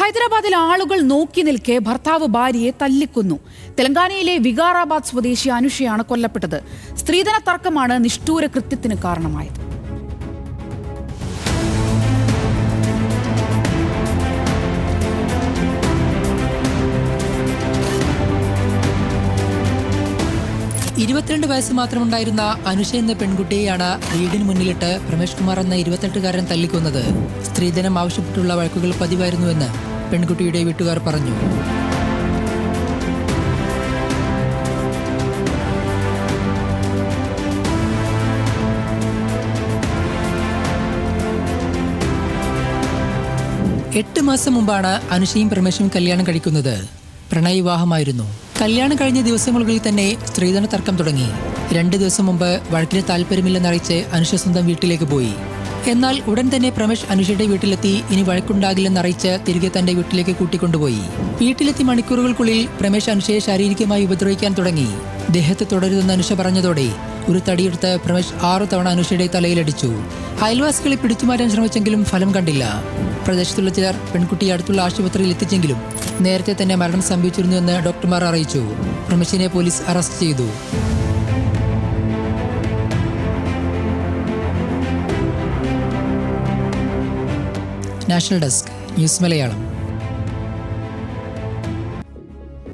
ഹൈദരാബാദിൽ ആളുകൾ നോക്കി നിൽക്കെ ഭർത്താവ് ഭാര്യയെ തല്ലിക്കൊന്നു. തെലങ്കാനയിലെ വികാറാബാദ് സ്വദേശി അനുഷയാണ് കൊല്ലപ്പെട്ടത്. സ്ത്രീധന തർക്കമാണ് നിഷ്ഠൂര കൃത്യത്തിന് കാരണമായത്. വയസ്സ് മാത്രമുണ്ടായിരുന്ന അനുഷ എന്ന പെൺകുട്ടിയെയാണ് വീടിന് മുന്നിലിട്ട് പ്രമേഷ് കുമാർ എന്ന 28-കാരൻ തല്ലിക്കൊന്നത്. സ്ത്രീധനം ആവശ്യപ്പെട്ടുള്ള വഴക്കുകൾ പതിവായിരുന്നുവെന്ന് പെൺകുട്ടിയുടെ വീട്ടുകാർ പറഞ്ഞു. എട്ട് മാസം മുമ്പാണ് അനുഷയും പ്രമേഷും കല്യാണം കഴിക്കുന്നത്. പ്രണയവിവാഹമായിരുന്നു. കല്യാണം കഴിഞ്ഞ ദിവസങ്ങളിൽ തന്നെ സ്ത്രീധന തർക്കം തുടങ്ങി. 2 ദിവസം മുമ്പ് വഴക്കിന് താല്പര്യമില്ലെന്നറിയിച്ച് അനുഷ സ്വന്തം വീട്ടിലേക്ക് പോയി. എന്നാൽ ഉടൻ തന്നെ പ്രമേഷ് അനുഷയുടെ വീട്ടിലെത്തി ഇനി വഴക്കുണ്ടാകില്ലെന്നറിയിച്ച് തിരികെ തന്റെ വീട്ടിലേക്ക് കൂട്ടിക്കൊണ്ടുപോയി. വീട്ടിലെത്തി മണിക്കൂറുകൾക്കുള്ളിൽ പ്രമേഷ് അനുഷയെ ശാരീരികമായി ഉപദ്രവിക്കാൻ തുടങ്ങി. ദേഹത്ത് തുടരുതെന്ന് അനുഷ പറഞ്ഞതോടെ ഒരു തടിയെടുത്ത് പ്രമേഷ് 6 തവണ അനുഷയുടെ തലയിലടിച്ചു. അയൽവാസികളെ പിടിച്ചുമാറ്റാൻ ശ്രമിച്ചെങ്കിലും ഫലം കണ്ടില്ല. പ്രദേശത്തുള്ള ചിലർ പെൺകുട്ടിയെ അടുത്തുള്ള ആശുപത്രിയിൽ എത്തിച്ചെങ്കിലും നേരത്തെ തന്നെ മരണം സംഭവിച്ചിരുന്നുവെന്ന് ഡോക്ടർമാർ അറിയിച്ചു. പ്രമേഷിനെ പോലീസ് അറസ്റ്റ് ചെയ്തു. National desk, news Malayalam.